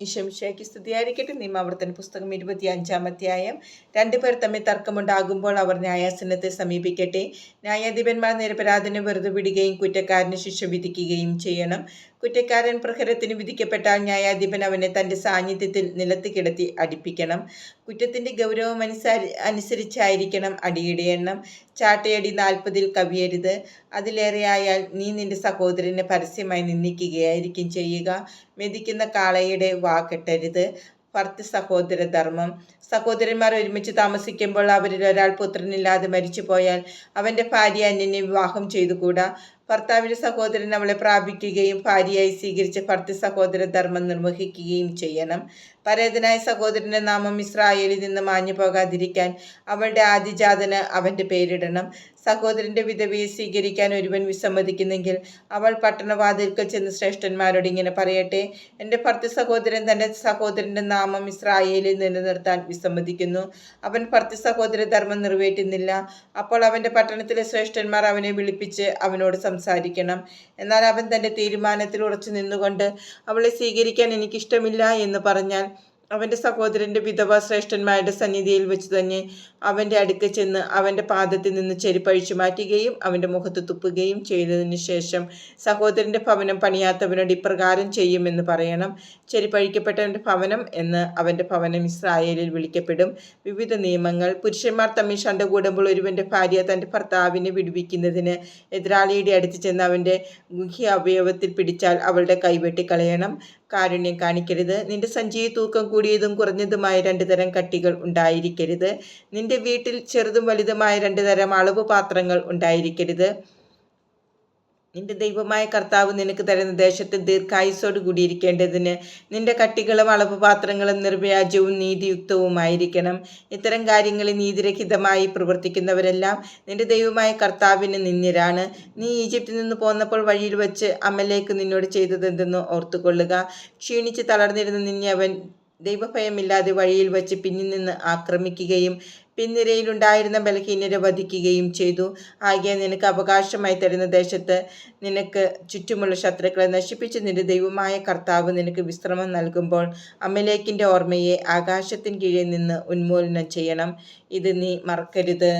ഈശോമിശിഹായ്ക്ക് സ്തുതിയായിരിക്കട്ടെ. നിയമാവർത്തന പുസ്തകം 25-ാം അധ്യായം. രണ്ടുപേർ തമ്മിൽ തർക്കമുണ്ടാകുമ്പോൾ അവർ ന്യായാസനത്തെ സമീപിക്കട്ടെ. ന്യായാധിപന്മാർ നിരപരാധിനെ വെറുതെ വിടുകയും കുറ്റക്കാരന് ശിക്ഷ വിധിക്കുകയും ചെയ്യണം. കുറ്റക്കാരൻ പ്രഹരത്തിന് വിധിക്കപ്പെട്ടാൽ ന്യായാധിപൻ അവനെ തൻ്റെ സാന്നിധ്യത്തിൽ നിലത്ത് കിടത്തി അടിപ്പിക്കണം. കുറ്റത്തിൻ്റെ ഗൗരവം അനുസരിച്ചായിരിക്കണം അടിയുടെ എണ്ണം. ചാട്ടയടി 40-ൽ കവിയരുത്. അതിലേറെയായാൽ നീ നിന്റെ സഹോദരനെ പരസ്യമായി നിന്ദിക്കുകയായിരിക്കും ചെയ്യുക. മെതിക്കുന്ന കാളയുടെ വാക്കെട്ടരുത്. ഭർത്തൃ സഹോദര ധർമ്മം. സഹോദരന്മാർ ഒരുമിച്ച് താമസിക്കുമ്പോൾ അവരിൽ ഒരാൾ പുത്രനില്ലാതെ മരിച്ചു പോയാൽ അവൻ്റെ ഭാര്യ അന്യനെ വിവാഹം ചെയ്തുകൂടാ. ഭർത്താവിൻ്റെ സഹോദരൻ അവളെ പ്രാപിക്കുകയും ഭാര്യയായി സ്വീകരിച്ച ഭർത്തൃ സഹോദര ധർമ്മം നിർവഹിക്കുകയും ചെയ്യണം. പരേതനായ സഹോദരൻ്റെ നാമം ഇസ്രായേലിൽ നിന്ന് മാഞ്ഞു പോകാതിരിക്കാൻ അവളുടെ ആദിജാതന് അവൻ്റെ പേരിടണം. സഹോദരൻ്റെ വിധവയെ സ്വീകരിക്കാൻ ഒരുവൻ വിസമ്മതിക്കുന്നെങ്കിൽ അവൾ പട്ടണവാതിൽക്കൽ ചെന്ന് ശ്രേഷ്ഠന്മാരോട് ഇങ്ങനെ പറയട്ടെ: എൻ്റെ ഭർത്തൃ സഹോദരൻ തൻ്റെ സഹോദരൻ്റെ നാമം ഇസ്രായേലിൽ നിലനിർത്താൻ വിസമ്മതിക്കുന്നു. അവൻ ഭർത്തൃ സഹോദര ധർമ്മം നിറവേറ്റുന്നില്ല. അപ്പോൾ അവൻ്റെ പട്ടണത്തിലെ ശ്രേഷ്ഠന്മാർ അവനെ വിളിപ്പിച്ച് അവനോട് സംസാരിക്കണം. എന്നാൽ അവൻ തൻ്റെ തീരുമാനത്തിൽ ഉറച്ചു നിന്നുകൊണ്ട് അവളെ സ്വീകരിക്കാൻ എനിക്കിഷ്ടമില്ല എന്ന് പറഞ്ഞാൽ അവൻ്റെ സഹോദരൻ്റെ വിധവ ശ്രേഷ്ഠന്മാരുടെ സന്നിധിയിൽ വെച്ച് തന്നെ അവൻ്റെ അടുക്ക ചെന്ന് അവൻ്റെ പാദത്തിൽ നിന്ന് ചെരുപ്പഴിച്ചു മാറ്റുകയും അവൻ്റെ മുഖത്ത് തുപ്പുകയും ചെയ്തതിനു ശേഷം സഹോദരൻ്റെ ഭവനം പണിയാത്തവനോട് ഇപ്രകാരം ചെയ്യുമെന്ന് പറയണം: ചെരുപ്പഴിക്കപ്പെട്ടവൻ്റെ ഭവനം എന്ന് അവൻ്റെ ഭവനം ഇസ്രായേലിൽ വിളിക്കപ്പെടും. വിവിധ നിയമങ്ങൾ. പുരുഷന്മാർ തമ്മിൽ ശണ്ട കൂടുമ്പോൾ ഒരുവൻ്റെ ഭാര്യ തൻ്റെ ഭർത്താവിനെ വിടുവിക്കുന്നതിന് എതിരാളിയുടെ അടുത്ത് ചെന്ന് അവൻ്റെ ഗുഹ്യ അവയവത്തിൽ പിടിച്ചാൽ അവളുടെ കൈവെട്ടിക്കളയണം. കാരുണ്യം കാണിക്കരുത്. നിന്റെ സഞ്ചിയിൽ തൂക്കം കൂടിയതും കുറഞ്ഞതുമായ 2 തരം കട്ടികൾ ഉണ്ടായിരിക്കരുത്. നിന്റെ വീട്ടിൽ ചെറുതും വലുതുമായ 2 തരം അളവ് പാത്രങ്ങൾ ഉണ്ടായിരിക്കരുത്. നിന്റെ ദൈവമായ കർത്താവ് നിനക്ക് തരുന്ന ദേശത്ത് ദീർഘായുസ്സോട് കൂടിയിരിക്കേണ്ടതിന് നിന്റെ കട്ടികളും അളവ് പാത്രങ്ങളും നിർവ്യാജവും നീതിയുക്തവുമായിരിക്കണം. ഇത്തരം കാര്യങ്ങളിൽ നീതിരഹിതമായി പ്രവർത്തിക്കുന്നവരെല്ലാം നിന്റെ ദൈവമായ കർത്താവിന് നിന്ദ്യരാണ്. നീ ഈജിപ്തിൽ നിന്ന് പോന്നപ്പോൾ വഴിയിൽ വച്ച് അമലേക്ക് നിന്നോട് ചെയ്തതെന്തെന്ന് ഓർത്തുകൊള്ളുക. ക്ഷീണിച്ച് തളർന്നിരുന്ന നിന്നെ അവൻ ദൈവഭയമില്ലാതെ വഴിയിൽ വച്ച് പിന്നിൽ നിന്ന് ആക്രമിക്കുകയും പിൻനിരയിലുണ്ടായിരുന്ന ബലഹീനരെ വധിക്കുകയും ചെയ്തു. ആകയാൽ നിനക്ക് അവകാശമായി തരുന്ന ദേശത്ത് നിനക്ക് ചുറ്റുമുള്ള ശത്രുക്കളെ നശിപ്പിച്ച് നിന്റെ ദൈവമായ കർത്താവ് നിനക്ക് വിശ്രമം നൽകുമ്പോൾ അമലേക്കിൻ്റെ ഓർമ്മയെ ആകാശത്തിന് കീഴിൽ നിന്ന് ഉന്മൂലനം ചെയ്യണം. ഇത് നീ മറക്കരുത്.